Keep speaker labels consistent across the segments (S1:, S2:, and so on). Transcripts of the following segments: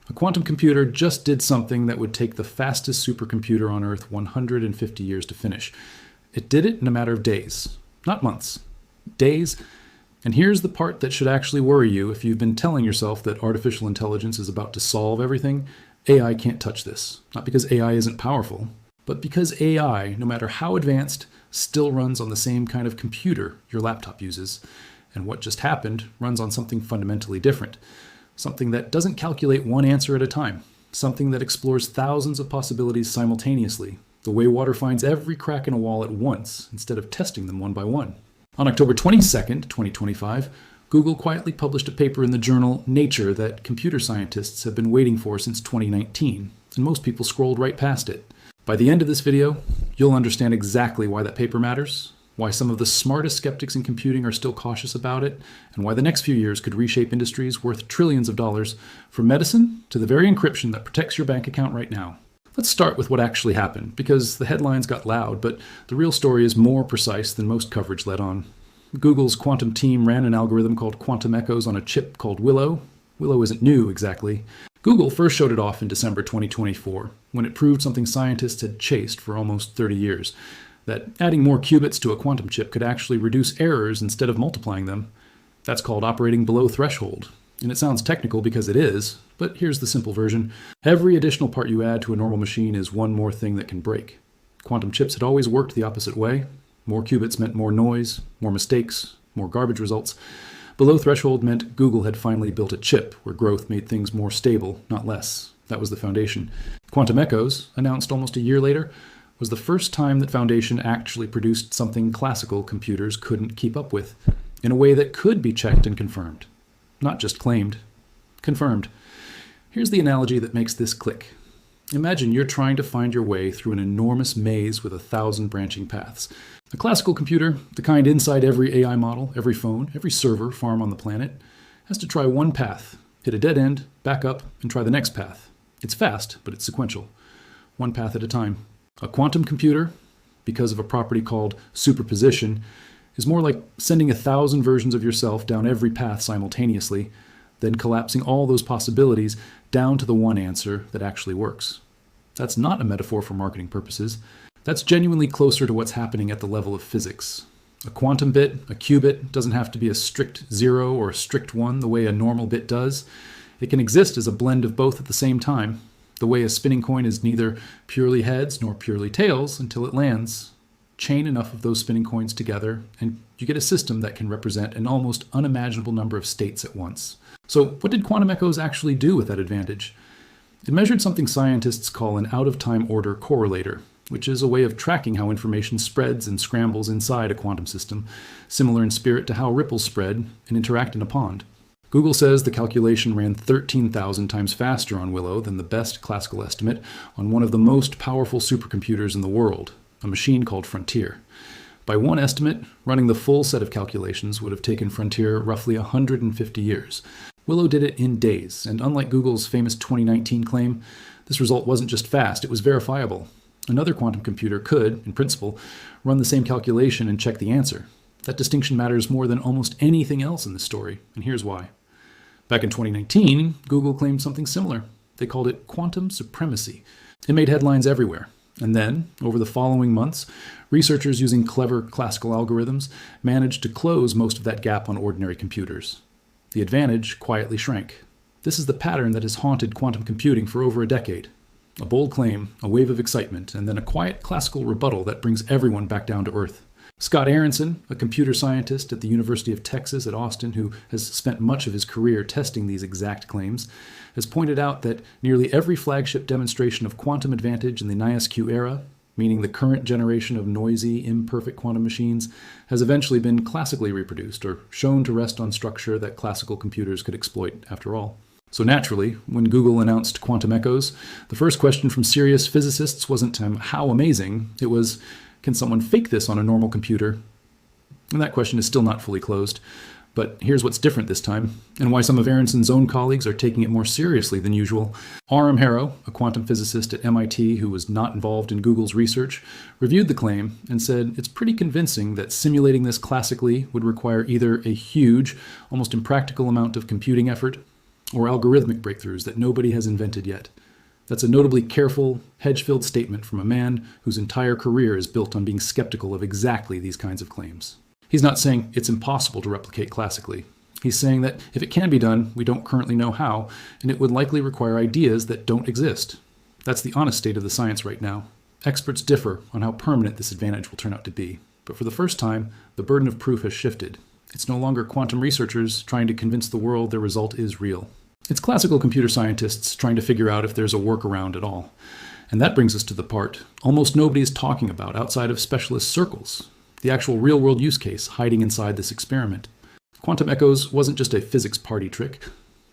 S1: A quantum computer just did something that would take the fastest supercomputer on Earth 150 years to finish. It did it in a matter of days, not months. Days. And here's the part that should actually worry you if you've been telling yourself that artificial intelligence is about to solve everything. AI can't touch this. Not because AI isn't powerful, but because AI, no matter how advanced, still runs on the same kind of computer your laptop uses. And what just happened runs on something fundamentally different. Something that doesn't calculate one answer at a time. Something that explores thousands of possibilities simultaneously, the way water finds every crack in a wall at once, instead of testing them one by one. On October 22nd, 2025, Google quietly published a paper in the journal Nature that computer scientists have been waiting for since 2019, and most people scrolled right past it. By the end of this video, you'll understand exactly why that paper matters, why some of the smartest skeptics in computing are still cautious about it, and why the next few years could reshape industries worth trillions of dollars, from medicine to the very encryption that protects your bank account right now. Let's start with what actually happened, because the headlines got loud, but the real story is more precise than most coverage let on. Google's quantum team ran an algorithm called quantum echoes on a chip called Willow. Willow isn't new, exactly. Google first showed it off in December 2024, when it proved something scientists had chased for almost 30 years. That adding more qubits to a quantum chip could actually reduce errors instead of multiplying them. That's called operating below threshold. And it sounds technical because it is, but here's the simple version. Every additional part you add to a normal machine is one more thing that can break. Quantum chips had always worked the opposite way. More qubits meant more noise, more mistakes, more garbage results. Below threshold meant Google had finally built a chip where growth made things more stable, not less. That was the foundation. Quantum echoes, announced almost a year later, was the first time that Foundation actually produced something classical computers couldn't keep up with, in a way that could be checked and confirmed. Not just claimed, confirmed. Here's the analogy that makes this click. Imagine you're trying to find your way through an enormous maze with 1,000 branching paths. A classical computer, the kind inside every AI model, every phone, every server farm on the planet, has to try one path, hit a dead end, back up, and try the next path. It's fast, but it's sequential. One path at a time. A quantum computer, because of a property called superposition, is more like sending 1,000 versions of yourself down every path simultaneously, then collapsing all those possibilities down to the one answer that actually works. That's not a metaphor for marketing purposes. That's genuinely closer to what's happening at the level of physics. A quantum bit, a qubit, doesn't have to be a strict 0 or a strict 1 the way a normal bit does. It can exist as a blend of both at the same time, the way a spinning coin is neither purely heads nor purely tails until it lands. Chain enough of those spinning coins together, and you get a system that can represent an almost unimaginable number of states at once. So what did quantum echoes actually do with that advantage? It measured something scientists call an out-of-time order correlator, which is a way of tracking how information spreads and scrambles inside a quantum system, similar in spirit to how ripples spread and interact in a pond. Google says the calculation ran 13,000 times faster on Willow than the best classical estimate on one of the most powerful supercomputers in the world, a machine called Frontier. By one estimate, running the full set of calculations would have taken Frontier roughly 150 years. Willow did it in days, and unlike Google's famous 2019 claim, this result wasn't just fast, it was verifiable. Another quantum computer could, in principle, run the same calculation and check the answer. That distinction matters more than almost anything else in this story, and here's why. Back in 2019, Google claimed something similar. They called it quantum supremacy. It made headlines everywhere. And then, over the following months, researchers using clever classical algorithms managed to close most of that gap on ordinary computers. The advantage quietly shrank. This is the pattern that has haunted quantum computing for over a decade. A bold claim, a wave of excitement, and then a quiet classical rebuttal that brings everyone back down to earth. Scott Aronson, a computer scientist at the University of Texas at Austin who has spent much of his career testing these exact claims, has pointed out that nearly every flagship demonstration of quantum advantage in the NISQ era, meaning the current generation of noisy, imperfect quantum machines, has eventually been classically reproduced or shown to rest on structure that classical computers could exploit after all. So naturally, when Google announced quantum echoes, the first question from serious physicists wasn't how amazing, it was, can someone fake this on a normal computer? And that question is still not fully closed. But here's what's different this time, and why some of Aronson's own colleagues are taking it more seriously than usual. R.M. Harrow, a quantum physicist at MIT who was not involved in Google's research, reviewed the claim and said it's pretty convincing that simulating this classically would require either a huge, almost impractical amount of computing effort, or algorithmic breakthroughs that nobody has invented yet. That's a notably careful, hedge-filled statement from a man whose entire career is built on being skeptical of exactly these kinds of claims. He's not saying it's impossible to replicate classically. He's saying that if it can be done, we don't currently know how, and it would likely require ideas that don't exist. That's the honest state of the science right now. Experts differ on how permanent this advantage will turn out to be, but for the first time, the burden of proof has shifted. It's no longer quantum researchers trying to convince the world their result is real. It's classical computer scientists trying to figure out if there's a workaround at all. And that brings us to the part almost nobody is talking about outside of specialist circles, the actual real-world use case hiding inside this experiment. Quantum echoes wasn't just a physics party trick.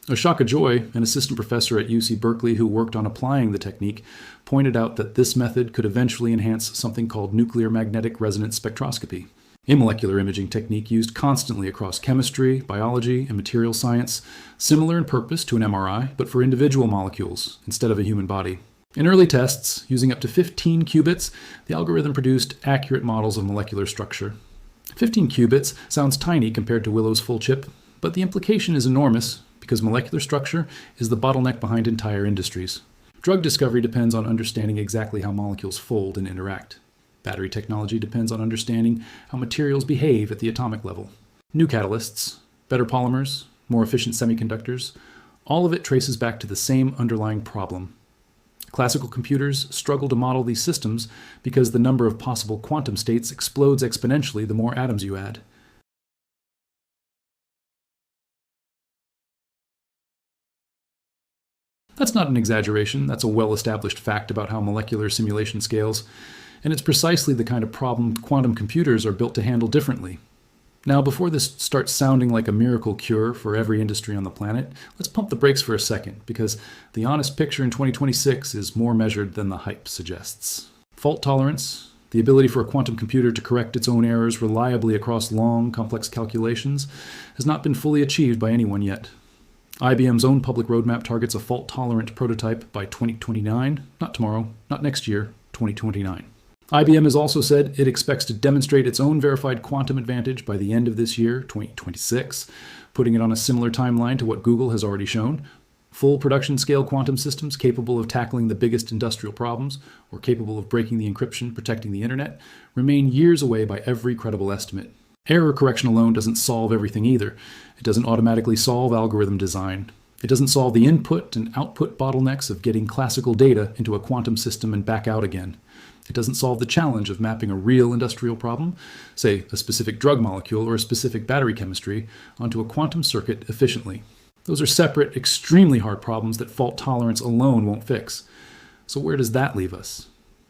S1: Oshaka Joy, an assistant professor at UC Berkeley who worked on applying the technique, pointed out that this method could eventually enhance something called nuclear magnetic resonance spectroscopy, a molecular imaging technique used constantly across chemistry, biology, and material science, similar in purpose to an MRI, but for individual molecules instead of a human body. In early tests, using up to 15 qubits, the algorithm produced accurate models of molecular structure. 15 qubits sounds tiny compared to Willow's full chip, but the implication is enormous because molecular structure is the bottleneck behind entire industries. Drug discovery depends on understanding exactly how molecules fold and interact. Battery technology depends on understanding how materials behave at the atomic level. New catalysts, better polymers, more efficient semiconductors, all of it traces back to the same underlying problem. Classical computers struggle to model these systems because the number of possible quantum states explodes exponentially the more atoms you add. That's not an exaggeration, that's a well-established fact about how molecular simulation scales, and it's precisely the kind of problem quantum computers are built to handle differently. Now, before this starts sounding like a miracle cure for every industry on the planet, let's pump the brakes for a second, because the honest picture in 2026 is more measured than the hype suggests. Fault tolerance, the ability for a quantum computer to correct its own errors reliably across long, complex calculations, has not been fully achieved by anyone yet. IBM's own public roadmap targets a fault-tolerant prototype by 2029, not tomorrow, not next year, 2029. IBM has also said it expects to demonstrate its own verified quantum advantage by the end of this year, 2026, putting it on a similar timeline to what Google has already shown. Full production-scale quantum systems capable of tackling the biggest industrial problems, or capable of breaking the encryption protecting the internet, remain years away by every credible estimate. Error correction alone doesn't solve everything either. It doesn't automatically solve algorithm design. It doesn't solve the input and output bottlenecks of getting classical data into a quantum system and back out again. It doesn't solve the challenge of mapping a real industrial problem, say a specific drug molecule or a specific battery chemistry, onto a quantum circuit efficiently. Those are separate, extremely hard problems that fault tolerance alone won't fix. So where does that leave us?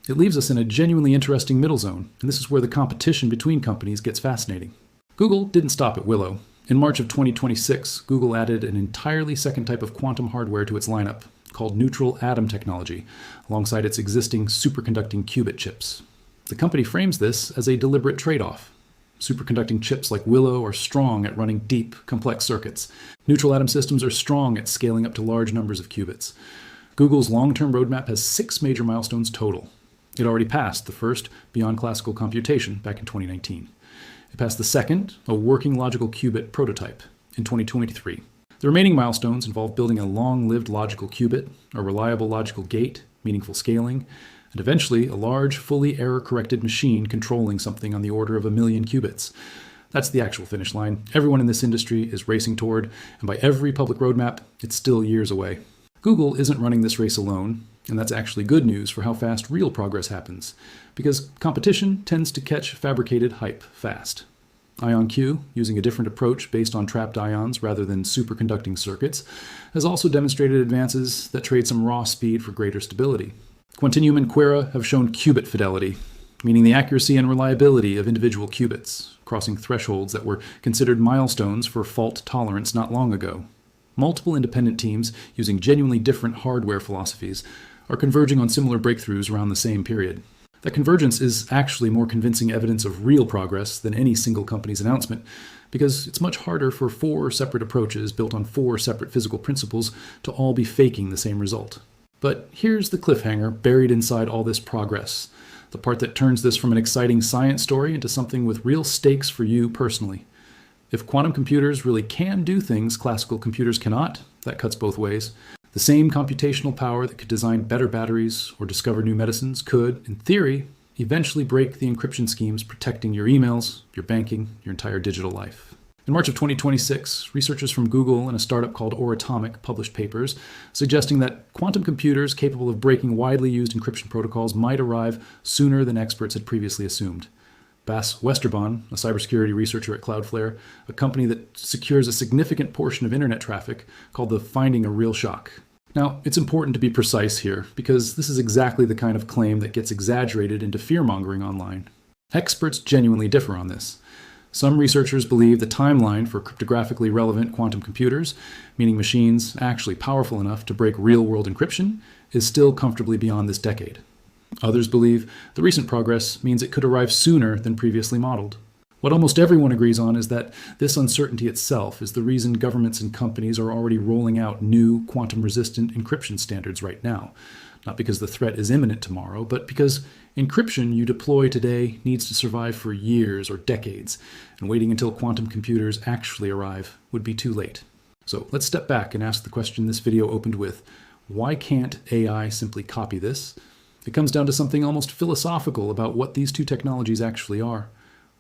S1: It leaves us in a genuinely interesting middle zone, and this is where the competition between companies gets fascinating. Google didn't stop at Willow. In March of 2026, Google added an entirely second type of quantum hardware to its lineup, called neutral atom technology, alongside its existing superconducting qubit chips. The company frames this as a deliberate trade-off. Superconducting chips like Willow are strong at running deep, complex circuits. Neutral atom systems are strong at scaling up to large numbers of qubits. Google's long-term roadmap has 6 major milestones total. It already passed the first, beyond classical computation, back in 2019. It passed the second, a working logical qubit prototype, in 2023. The remaining milestones involve building a long-lived logical qubit, a reliable logical gate, meaningful scaling, and eventually a large, fully error-corrected machine controlling something on the order of 1 million qubits. That's the actual finish line. Everyone in this industry is racing toward, and by every public roadmap, it's still years away. Google isn't running this race alone, and that's actually good news for how fast real progress happens, because competition tends to catch fabricated hype fast. IonQ, using a different approach based on trapped ions rather than superconducting circuits, has also demonstrated advances that trade some raw speed for greater stability. Quantinuum and Quera have shown qubit fidelity, meaning the accuracy and reliability of individual qubits, crossing thresholds that were considered milestones for fault tolerance not long ago. Multiple independent teams using genuinely different hardware philosophies are converging on similar breakthroughs around the same period. That convergence is actually more convincing evidence of real progress than any single company's announcement, because it's much harder for 4 separate approaches built on 4 separate physical principles to all be faking the same result. But here's the cliffhanger buried inside all this progress, the part that turns this from an exciting science story into something with real stakes for you personally. If quantum computers really can do things classical computers cannot, That cuts both ways. The same computational power that could design better batteries or discover new medicines could, in theory, eventually break the encryption schemes protecting your emails, your banking, your entire digital life. In March of 2026, researchers from Google and a startup called Oratomic published papers suggesting that quantum computers capable of breaking widely used encryption protocols might arrive sooner than experts had previously assumed. Bas Westerban, a cybersecurity researcher at Cloudflare, a company that secures a significant portion of internet traffic, called the finding a real shock. Now, it's important to be precise here, because this is exactly the kind of claim that gets exaggerated into fear-mongering online. Experts genuinely differ on this. Some researchers believe the timeline for cryptographically relevant quantum computers, meaning machines actually powerful enough to break real-world encryption, is still comfortably beyond this decade. Others believe the recent progress means it could arrive sooner than previously modeled. What almost everyone agrees on is that this uncertainty itself is the reason governments and companies are already rolling out new quantum-resistant encryption standards right now. Not because the threat is imminent tomorrow, but because encryption you deploy today needs to survive for years or decades, and waiting until quantum computers actually arrive would be too late. So let's step back and ask the question this video opened with: why can't AI simply copy this? It comes down to something almost philosophical about what these two technologies actually are.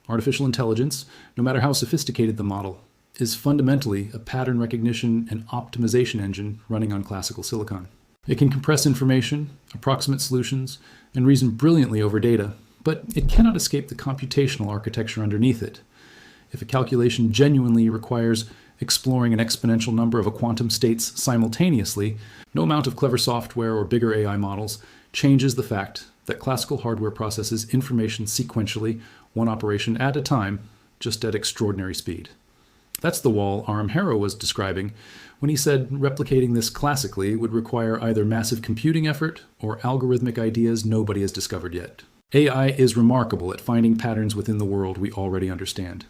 S1: Artificial intelligence, no matter how sophisticated the model, is fundamentally a pattern recognition and optimization engine running on classical silicon. It can compress information, approximate solutions, and reason brilliantly over data, but it cannot escape the computational architecture underneath it. If a calculation genuinely requires exploring an exponential number of quantum states simultaneously, no amount of clever software or bigger AI models changes the fact that classical hardware processes information sequentially, one operation at a time, just at extraordinary speed. That's the wall Aram Harrow was describing when he said replicating this classically would require either massive computing effort or algorithmic ideas nobody has discovered yet. AI is remarkable at finding patterns within the world we already understand.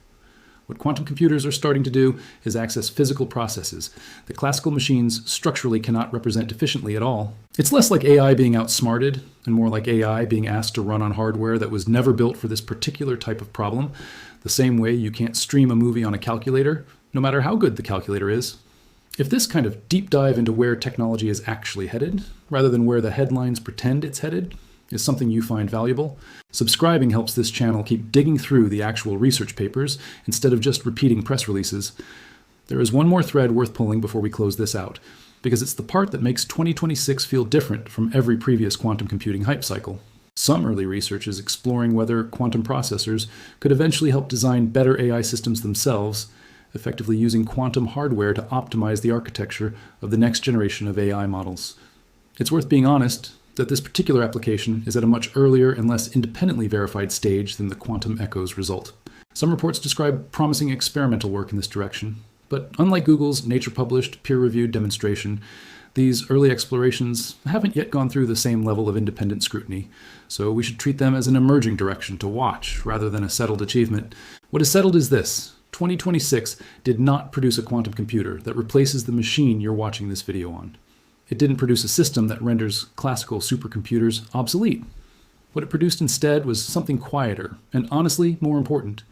S1: What quantum computers are starting to do is access physical processes that classical machines structurally cannot represent efficiently at all. It's less like AI being outsmarted and more like AI being asked to run on hardware that was never built for this particular type of problem, the same way you can't stream a movie on a calculator, no matter how good the calculator is. If this kind of deep dive into where technology is actually headed, rather than where the headlines pretend it's headed, is something you find valuable, subscribing helps this channel keep digging through the actual research papers instead of just repeating press releases. There is one more thread worth pulling before we close this out, because it's the part that makes 2026 feel different from every previous quantum computing hype cycle. Some early research is exploring whether quantum processors could eventually help design better AI systems themselves, effectively using quantum hardware to optimize the architecture of the next generation of AI models. It's worth being honest that this particular application is at a much earlier and less independently verified stage than the quantum echoes result. Some reports describe promising experimental work in this direction, but unlike Google's Nature-published, peer-reviewed demonstration, these early explorations haven't yet gone through the same level of independent scrutiny, so we should treat them as an emerging direction to watch rather than a settled achievement. What is settled is this: 2026 did not produce a quantum computer that replaces the machine you're watching this video on. It didn't produce a system that renders classical supercomputers obsolete. What it produced instead was something quieter, and honestly more important.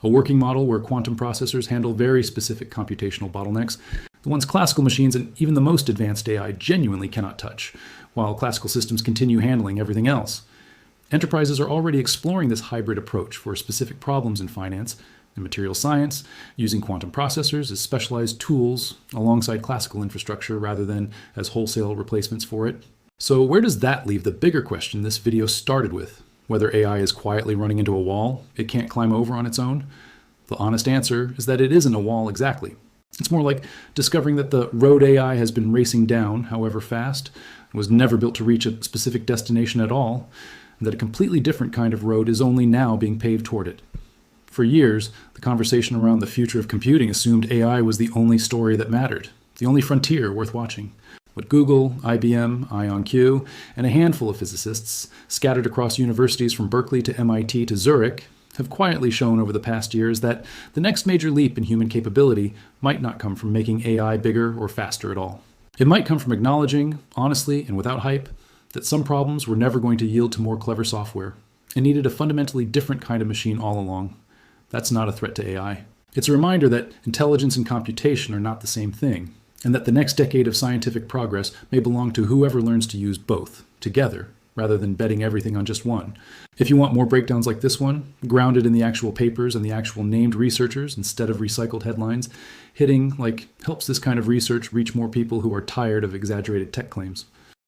S1: A working model where quantum processors handle very specific computational bottlenecks, the ones classical machines and even the most advanced AI genuinely cannot touch, while classical systems continue handling everything else. Enterprises are already exploring this hybrid approach for specific problems in finance and material science, using quantum processors as specialized tools alongside classical infrastructure rather than as wholesale replacements for it. So where does that leave the bigger question this video started with? Whether AI is quietly running into a wall it can't climb over on its own? The honest answer is that it isn't a wall exactly. It's more like discovering that the road AI has been racing down, however fast, was never built to reach a specific destination at all, and that a completely different kind of road is only now being paved toward it. For years, the conversation around the future of computing assumed AI was the only story that mattered, the only frontier worth watching. What Google, IBM, IonQ, and a handful of physicists, scattered across universities from Berkeley to MIT to Zurich, have quietly shown over the past years that the next major leap in human capability might not come from making AI bigger or faster at all. It might come from acknowledging, honestly and without hype, that some problems were never going to yield to more clever software, and needed a fundamentally different kind of machine all along. That's not a threat to AI. It's a reminder that intelligence and computation are not the same thing, and that the next decade of scientific progress may belong to whoever learns to use both together, rather than betting everything on just one. If you want more breakdowns like this one, grounded in the actual papers and the actual named researchers instead of recycled headlines, hitting like helps this kind of research reach more people who are tired of exaggerated tech claims.